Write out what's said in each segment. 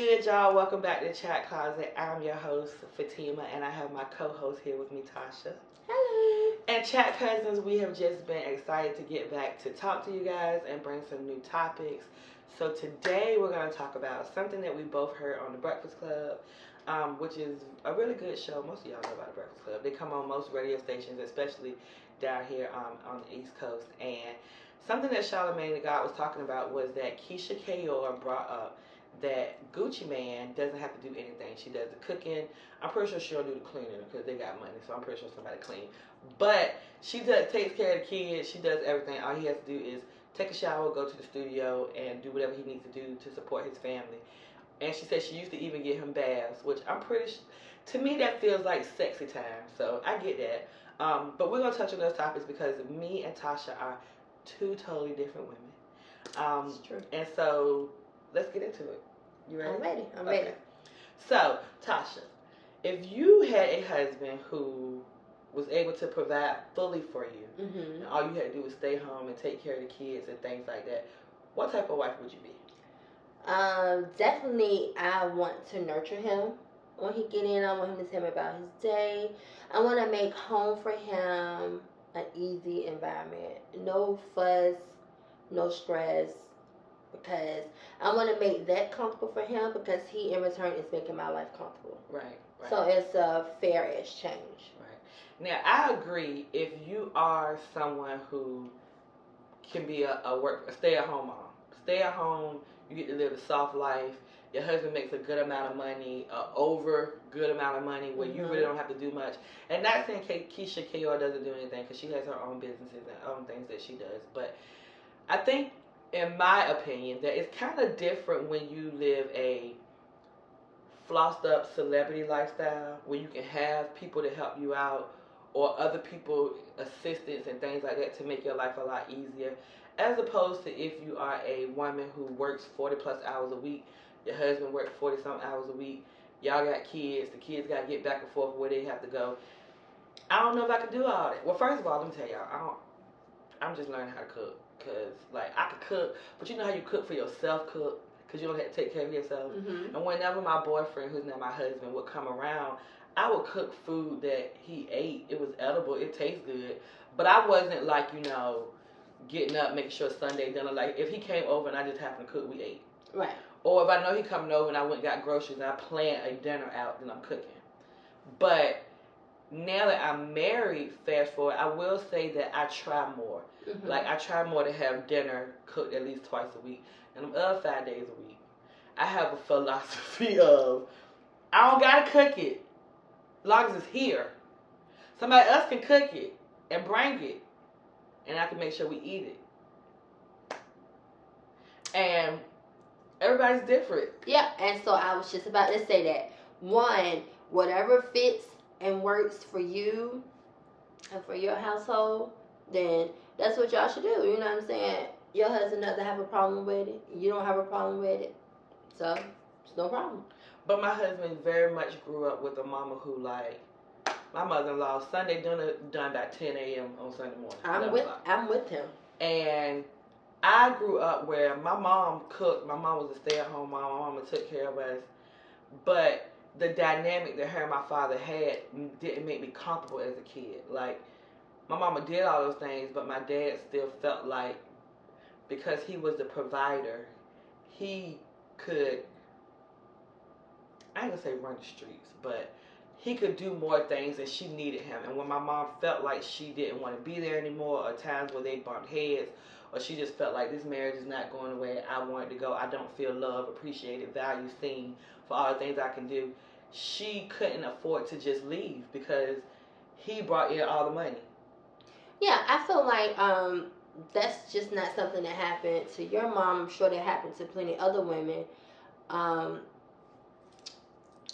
good, y'all? Welcome back to Chat Closet. I'm your host, Fatima, and I have my co-host here with me, Tasha. Hello. And Chat Cousins, we have just been excited to get back to talk to you guys and bring some new topics. So today we're going to talk about something that we both heard on The Breakfast Club, which is a really good show. Most of y'all know about The Breakfast Club. They come on most radio stations, especially down here on the East Coast. And something that Charlamagne the God was talking about was that Keisha Kayor brought up that Gucci Man doesn't have to do anything. She does the cooking. I'm pretty sure she'll do the cleaning because they got money, so I'm pretty sure somebody clean. But she takes care of the kids. She does everything. All he has to do is take a shower, go to the studio, and do whatever he needs to do to support his family. And she said she used to even get him baths, which I'm pretty to me that feels like sexy time. So I get that. But we're going to touch on those topics because me and Tasha are two totally different women. It's true. And so let's get into it. You ready? I'm ready. So, Tasha, if you had a husband who was able to provide fully for you, and all you had to do was stay home and take care of the kids and things like that, what type of wife would you be? Definitely I want to nurture him. When he get in, I want him to tell me about his day. I want to make home for him an easy environment. No fuss, no stress. Because I want to make that comfortable for him because he, in return, is making my life comfortable. Right. So it's a fair exchange. Right. Now, I agree if you are someone who can be a stay-at-home mom. Stay at home, you get to live a soft life. Your husband makes a good amount of money, over good amount of money where you really don't have to do much. And not saying Keisha Kayor doesn't do anything because she has her own businesses and own things that she does. But I think, in my opinion, that it's kind of different when you live a flossed up celebrity lifestyle where you can have people to help you out or other people assistance and things like that to make your life a lot easier, as opposed to if you are a woman who works 40 plus hours a week, your husband works 40 some hours a week, y'all got kids, the kids got to get back and forth where they have to go. I don't know if I can do all that. Well, first of all, let me tell y'all, I'm just learning how to cook. Because, like, I could cook, but you know how you cook for yourself, because you don't have to take care of yourself. And whenever my boyfriend, who's now my husband, would come around, I would cook food that he ate. It was edible. It tastes good. But I wasn't, like, getting up, making sure Sunday dinner. Like, if he came over and I just happened to cook, we ate. Right. Or if I know he coming over and I went and got groceries and I planned a dinner out, then I'm cooking. But now that I'm married, fast forward, I will say that I try more. Like, I try more to have dinner cooked at least twice a week. And I'm up 5 days a week. I have a philosophy of, I don't got to cook it as long as it's here. Somebody else can cook it and bring it. And I can make sure we eat it. And everybody's different. Yeah, and so I was just about to say that. One, whatever fits and works for you and for your household, then that's what y'all should do. You know what I'm saying? Your husband doesn't have a problem with it. You don't have a problem with it. So, it's no problem. But my husband very much grew up with a mama who, like, my mother-in-law, Sunday dinner done by 10 a.m. on Sunday morning. I'm with him. And I grew up where my mom cooked. My mom was a stay-at-home mom. My mama took care of us. But the dynamic that her and my father had didn't make me comfortable as a kid. Like, my mama did all those things, but my dad still felt like because he was the provider, he could, I ain't gonna say run the streets, but he could do more things and she needed him. And when my mom felt like she didn't want to be there anymore, or times where they bumped heads, or she just felt like this marriage is not going the way I want it to go, I don't feel love, appreciated, valued, seen for all the things I can do, she couldn't afford to just leave because he brought in all the money. Yeah, I feel like that's just not something that happened to your mom. I'm sure that happened to plenty other women.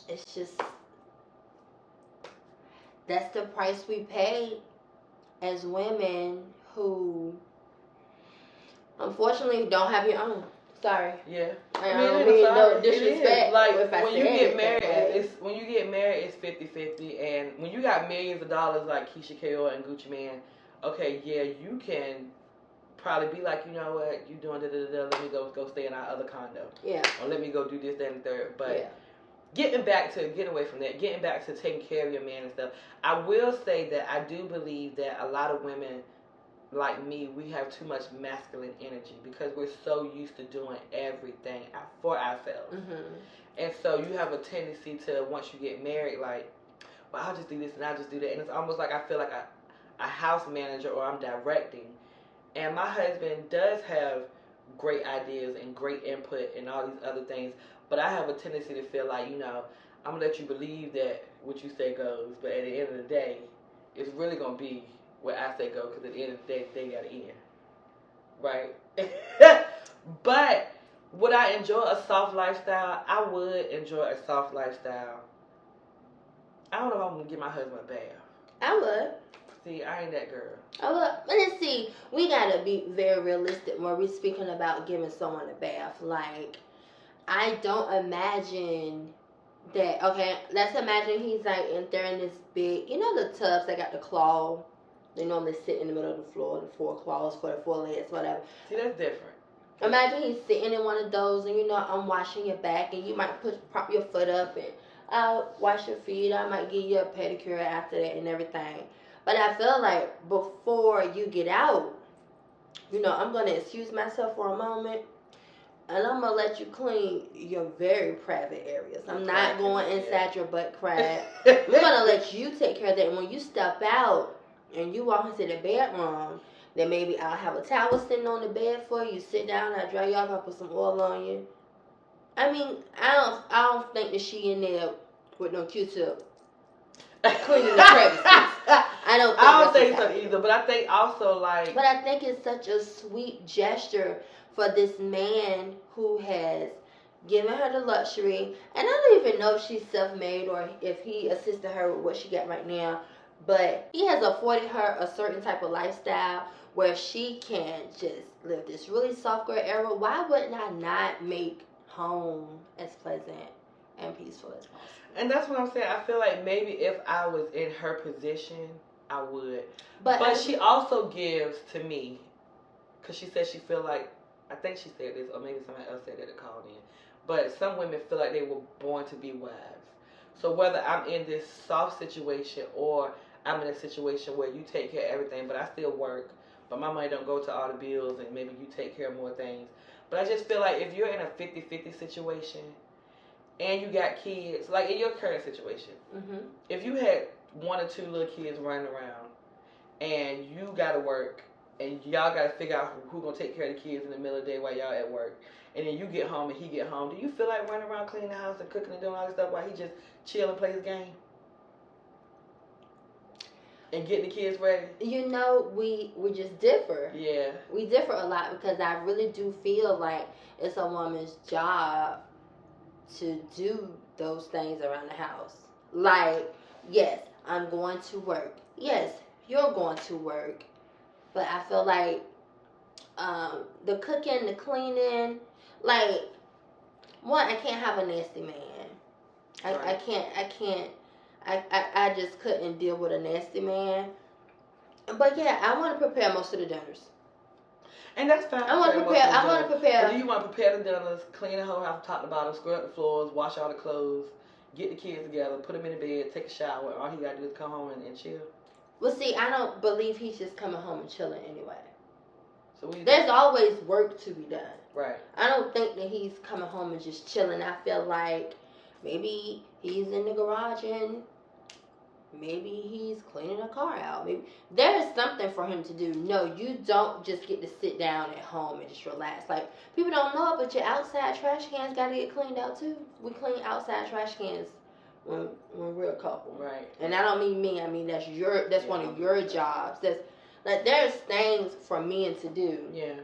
It's just, that's the price we pay as women who unfortunately don't have your own. Sorry. Yeah. I mean no disrespect. Like, when you get married, it's 50-50, and when you got millions of dollars like Keisha Kayor and Gucci Man, okay, yeah, you can probably be like, you know what, you doing da da da. Let me go stay in our other condo. Yeah. Or let me go do this, that, and third. But yeah. getting away from that, getting back to taking care of your man and stuff. I will say that I do believe that a lot of women like me, we have too much masculine energy because we're so used to doing everything for ourselves. Mm-hmm. And so you have a tendency to, once you get married, like, well, I'll just do this and I'll just do that. And it's almost like I feel like a house manager or I'm directing. And my husband does have great ideas and great input and all these other things. But I have a tendency to feel like, I'm going to let you believe that what you say goes. But at the end of the day, it's really going to be what I say go, because at the end of the day, they got to end. Right? But would I enjoy a soft lifestyle? I would enjoy a soft lifestyle. I don't know if I'm going to give my husband a bath. I would. See, I ain't that girl. I would. But let's see, we got to be very realistic when we're speaking about giving someone a bath. Like, I don't imagine that, okay, let's imagine he's like there in this big, the tubs that got the claw. They normally sit in the middle of the floor, the 4 claws for the 4 legs, whatever. See, that's different. Imagine he's sitting in one of those, and I'm washing your back, and you might prop your foot up, and I'll wash your feet. I might give you a pedicure after that and everything. But I feel like before you get out, I'm going to excuse myself for a moment, and I'm going to let you clean your very private areas. I'm not going inside your butt crack. I'm going to let you take care of that. And when you step out and you walk into the bedroom, then maybe I'll have a towel sitting on the bed for you. Sit down, I'll dry you off, I'll put some oil on you. I mean, I don't think that she in there with no Q-tip cleaning the crevices. I don't think so either, but I think also like... But I think it's such a sweet gesture for this man who has given her the luxury, and I don't even know if she's self-made or if he assisted her with what she got right now, but he has afforded her a certain type of lifestyle where she can just live this really soft girl era. Why wouldn't I not make home as pleasant and peaceful as possible? And that's what I'm saying. I feel like maybe if I was in her position, I would. But she also gives to me, because she said she feel like, I think she said this, or maybe somebody else said that called in, but some women feel like they were born to be wives. So whether I'm in this soft situation or I'm in a situation where you take care of everything, but I still work, but my money don't go to all the bills, and maybe you take care of more things. But I just feel like if you're in a 50-50 situation and you got kids, like in your current situation, if you had 1 or 2 little kids running around and you got to work and y'all got to figure out who's going to take care of the kids in the middle of the day while y'all at work, and then you get home and he get home, do you feel like running around cleaning the house and cooking and doing all this stuff while he just chill and play his game? And getting the kids ready? We just differ. Yeah. We differ a lot because I really do feel like it's a woman's job to do those things around the house. Like, yes, I'm going to work. Yes, you're going to work. But I feel like the cooking, the cleaning, like, one, I can't have a nasty man. Right. I just couldn't deal with a nasty man. But yeah, I want to prepare most of the dinners. And that's fine. I want to prepare. But do you want to prepare the dinners, clean the whole house top to bottom, scrub the floors, wash all the clothes, get the kids together, put them in the bed, take a shower, all he got to do is come home and chill? Well, see, I don't believe he's just coming home and chilling anyway. So there's always work to be done. Right. I don't think that he's coming home and just chilling. I feel like maybe he's in the garage and maybe he's cleaning a car out. Maybe there is something for him to do. No, you don't just get to sit down at home and just relax. Like, people don't know it, but your outside trash cans got to get cleaned out too. We clean outside trash cans when we're a couple. Right. And I don't mean me. I mean that's one of your jobs. That's like, there's things for men to do. Yeah.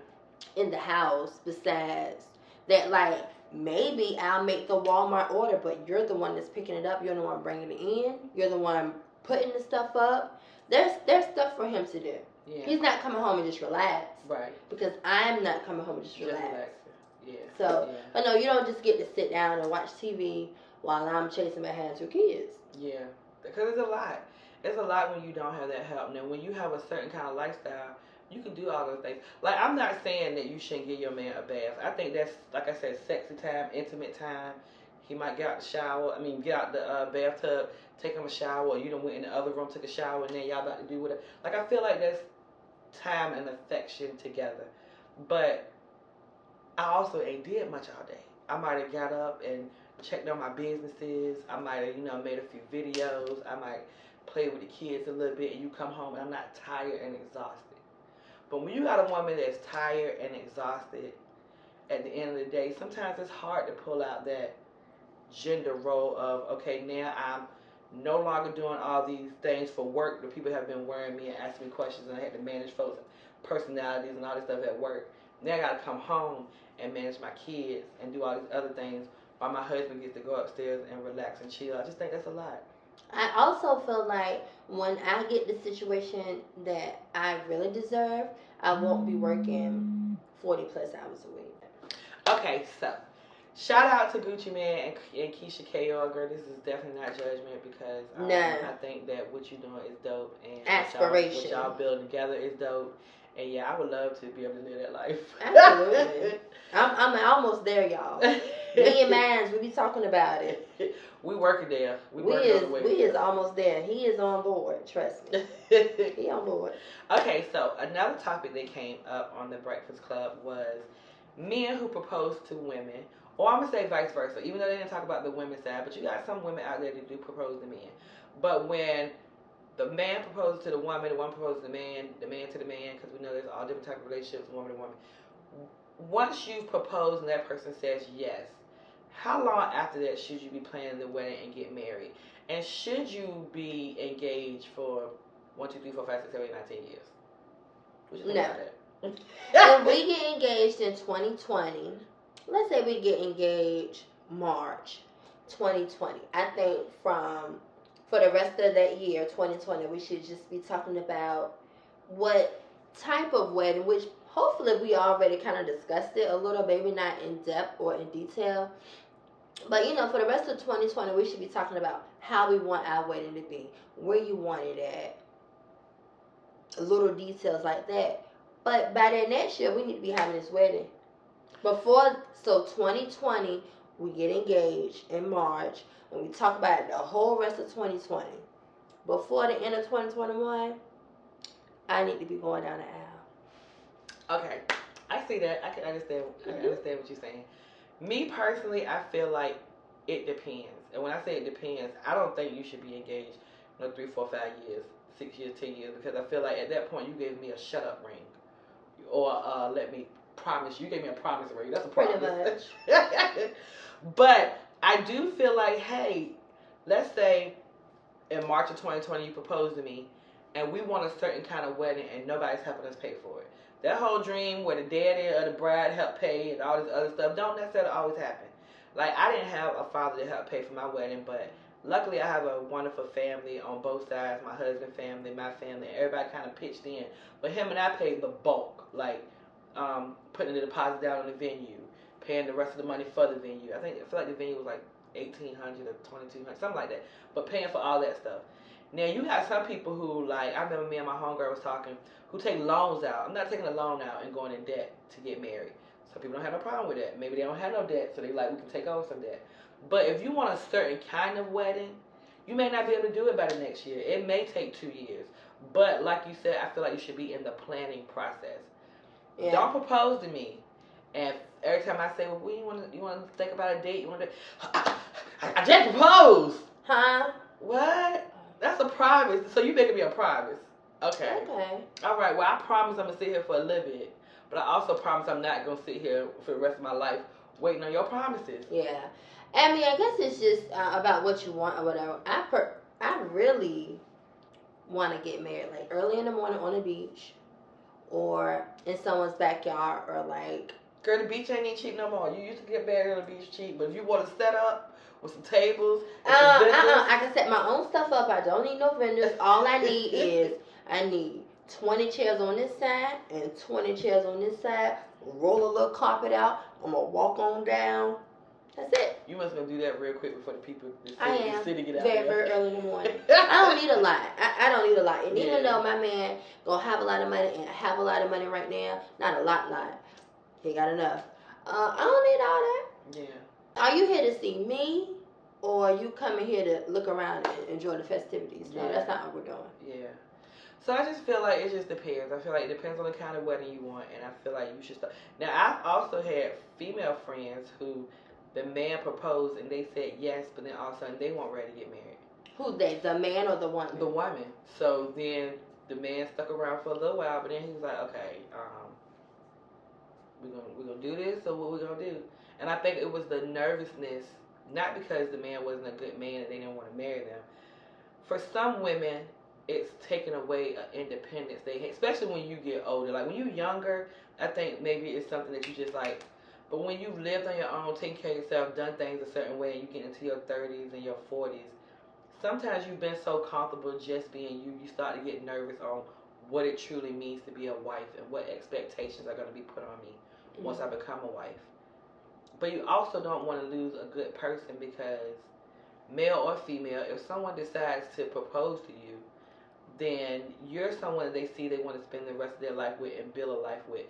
In the house besides that. Like, maybe I'll make the Walmart order, but you're the one that's picking it up. You're the one bringing it in. You're the one putting the stuff up. There's stuff for him to do. Yeah. He's not coming home and just relax. Right. Because I'm not coming home and just relax. Yeah. So, but no, you don't just get to sit down and watch TV while I'm chasing behind 2 kids. Yeah. Because it's a lot. It's a lot when you don't have that help. Now, when you have a certain kind of lifestyle, You can do all those things. Like, I'm not saying that you shouldn't give your man a bath. I think that's, like I said, sexy time, intimate time. He might get out the shower. I mean, get out the bathtub, take him a shower. Or you done went in the other room, took a shower, and then y'all about to do whatever. Like, I feel like that's time and affection together. But I also ain't did much all day. I might have got up and checked on my businesses. I might have, made a few videos. I might play with the kids a little bit, and you come home and I'm not tired and exhausted. But when you got a woman that's tired and exhausted at the end of the day, sometimes it's hard to pull out that gender role of, okay, now I'm no longer doing all these things for work. The people have been worrying me and asking me questions, and I had to manage folks' personalities and all this stuff at work. Now I got to come home and manage my kids and do all these other things while my husband gets to go upstairs and relax and chill. I just think that's a lot. I also feel like when I get the situation that I really deserve, I won't be working 40 plus hours a week. Okay, so shout out to Gucci Man and Keisha K.O. Girl, this is definitely not judgment, because I think that what you're doing is dope, and aspiration. What y'all building together is dope. And yeah, I would love to be able to live that life. Absolutely. I'm almost there, y'all. Me and Mans, we be talking about it. We working there. We is almost there. He is on board. Trust me. He on board. Okay, so another topic that came up on the Breakfast Club was men who propose to women, or I'm gonna say vice versa. Even though they didn't talk about the women's side, but you got some women out there that do propose to men. But when the man proposes to the woman proposes to the man to the man, because we know there's all different types of relationships, woman to woman. Once you've proposed and that person says yes, how long after that should you be planning the wedding and get married? And should you be engaged for 1, 2, 3, 4, 5, 6, 7, 8, 9, 10 years? What you think about that? If we get engaged in 2020, let's say we get engaged March 2020, I think for the rest of that year, 2020, we should just be talking about what type of wedding, which hopefully we already kind of discussed it a little, maybe not in depth or in detail. But, for the rest of 2020, we should be talking about how we want our wedding to be, where you want it at, little details like that. But by that next year, we need to be having this wedding. So 2020, we get engaged in March, and we talk about it the whole rest of 2020. Before the end of 2021, I need to be going down the aisle. Okay, I see that. I can understand. I can understand what you're saying. Me personally, I feel like it depends. And when I say it depends, I don't think you should be engaged 3, 4, 5 years, 6 years, 10 years, because I feel like at that point you gave me a shut up ring, or let me promise. You gave me a promise ring. That's a promise. Pretty much. But I do feel like, hey, let's say in March of 2020 you propose to me, and we want a certain kind of wedding, and nobody's helping us pay for it. That whole dream where the daddy or the bride help pay and all this other stuff don't necessarily always happen. Like, I didn't have a father to help pay for my wedding, but luckily I have a wonderful family on both sides. My husband's family, my family, everybody kind of pitched in. But him and I paid the bulk, like putting the deposit down on the venue, paying the rest of the money for the venue. I feel like the venue was like $1,800 or $2,200, something like that. But paying for all that stuff. Now, you got some people who, like, I remember me and my homegirl was talking, who take loans out. I'm not taking a loan out and going in debt to get married. Some people don't have no problem with that. Maybe they don't have no debt, so they like, we can take on some debt. But if you want a certain kind of wedding, you may not be able to do it by the next year. It may take 2 years. But like you said, I feel like you should be in the planning process. Yeah. Don't propose to me. And every time I say, well, you want to think about a date? You want to? I just proposed. Huh? What? That's a promise. So you making me a promise. Okay. All right. Well, I promise I'm going to sit here for a little bit. But I also promise I'm not going to sit here for the rest of my life waiting on your promises. Yeah. I mean, I guess it's just about what you want or whatever. I really want to get married like early in the morning on the beach or in someone's backyard or like... Girl, the beach ain't even cheap no more. You used to get married on the beach cheap, but if you want to set up with some tables and some vendors... I can set my own stuff up. I don't need no vendors. All I need is 20 chairs on this side and 20 chairs on this side. Roll a little carpet out. I'm going to walk on down That's it. You must go do that real quick before the people in I the city get out very, there. very early in the morning. I don't need a lot. I don't need a lot. And even Yeah. though my man gonna have a lot of money and have a lot of money right now, not a lot. He got enough. I don't need all that. Yeah. Are you here to see me, or are you coming here to look around and enjoy the festivities? No, Yeah. that's not what we're doing. Yeah. So I just feel like it just depends. I feel like it depends on the kind of wedding you want, and I feel like you should start. Now, I've also had female friends who the man proposed and they said yes, but then all of a sudden they weren't ready to get married. Who's they? The man or the woman? The woman. So then the man stuck around for a little while, but then he was like, okay, we're gonna do this, so what we gonna do? And I think it was the nervousness, not because the man wasn't a good man and they didn't want to marry them. For some women, it's taken away independence. Especially when you get older. Like when you're younger, I think maybe it's something that you just like. But when you've lived on your own, taken care of yourself, done things a certain way, and you get into your 30s and your 40s, sometimes you've been so comfortable just being you, you start to get nervous on what it truly means to be a wife and what expectations are going to be put on me once I become a wife. But you also don't want to lose a good person because, male or female, if someone decides to propose to you, then you're someone they see they want to spend the rest of their life with and build a life with.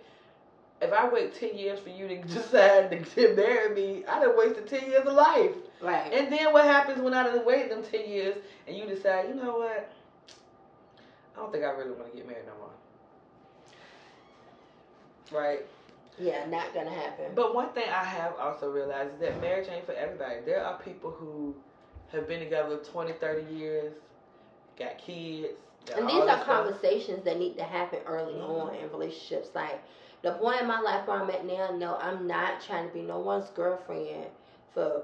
If I wait 10 years for you to decide to marry me, I done wasted 10 years of life. Right. And then what happens when I done waited them 10 years and you decide, you know what, I don't think I really want to get married no more. Right? Yeah, not gonna happen. But one thing I have also realized is that marriage ain't for everybody. There are people who have been together 20, 30 years, got kids. And these are conversations that need to happen early on in relationships. Like, the point in my life where I'm at now, no, I'm not trying to be no one's girlfriend for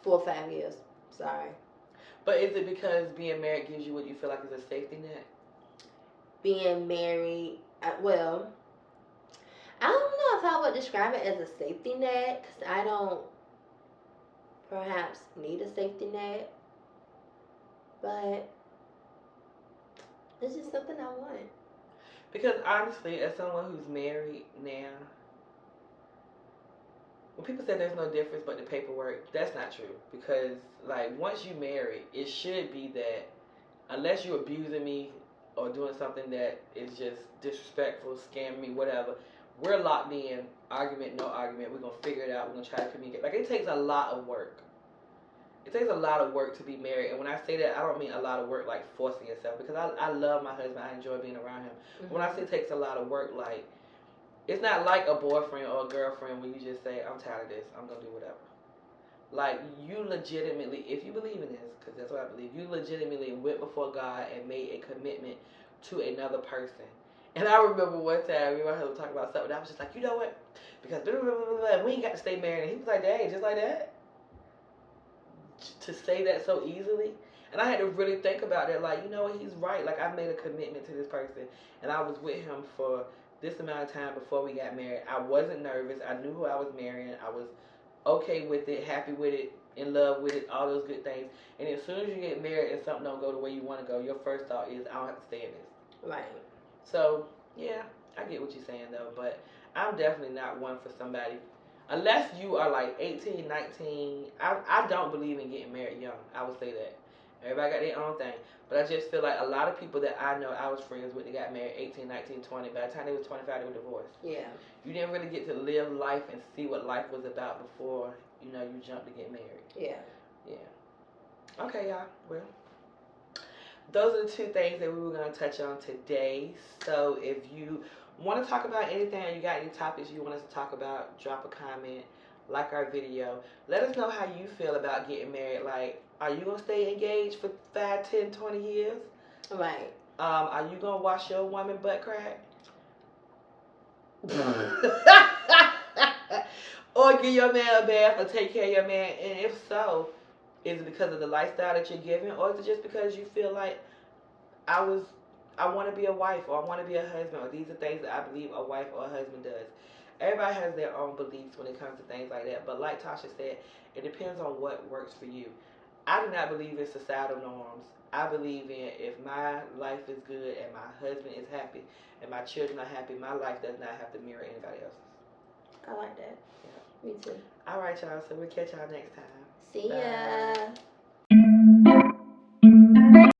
4 or 5 years. Sorry. But is it because being married gives you what you feel like is a safety net? Being married, well, I don't know if I would describe it as a safety net, because I don't perhaps need a safety net. But it's just something I want. Because honestly, as someone who's married now, when people say there's no difference but the paperwork, that's not true. Because like once you marry, it should be that unless you're abusing me or doing something that is just disrespectful, scamming me, whatever, we're locked in. Argument, no argument. We're gonna figure it out. We're gonna try to communicate. Like it takes a lot of work. It takes a lot of work to be married, and when I say that, I don't mean a lot of work like forcing yourself, because I love my husband, I enjoy being around him. When I say it takes a lot of work, like, it's not like a boyfriend or a girlfriend where you just say, I'm tired of this, I'm going to do whatever. Like, you legitimately, if you believe in this, because that's what I believe, you legitimately went before God and made a commitment to another person. And I remember one time, me and my husband talking about something, and I was just like, you know what, because blah, blah, blah, blah, we ain't got to stay married. And he was like, dang, just like that? To say that so easily. And I had to really think about that, like, you know what, he's right. Like, I made a commitment to this person, and I was with him for this amount of time before we got married. I wasn't nervous. I knew who I was marrying. I was okay with it, happy with it, in love with it, all those good things. And as soon as you get married and something don't go the way you want to go, your first thought is, I don't have to stay in this. Right. So, yeah, I get what you're saying, though, but I'm definitely not one for somebody. Unless you are like 18, 19, I don't believe in getting married young. I would say that. Everybody got their own thing. But I just feel like a lot of people that I know I was friends with, they got married 18, 19, 20. By the time they was 25, they were divorced. Yeah. You didn't really get to live life and see what life was about before, you know, you jumped to get married. Yeah. Yeah. Okay, y'all. Well, those are the two things that we were going to touch on today. So if you want to talk about anything or you got any topics you want us to talk about, drop a comment, like our video. Let us know how you feel about getting married. Like, are you going to stay engaged for 5, 10, 20 years? Right. Are you going to wash your woman butt crack? Or give your man a bath or take care of your man? And if so, is it because of the lifestyle that you're giving, or is it just because you feel like I want to be a wife, or I want to be a husband, or these are things that I believe a wife or a husband does? Everybody has their own beliefs when it comes to things like that. But like Tasha said, it depends on what works for you. I do not believe in societal norms. I believe in if my life is good and my husband is happy and my children are happy, my life does not have to mirror anybody else's. I like that. Me too. All right, y'all. So we'll catch y'all next time. See Bye. ya.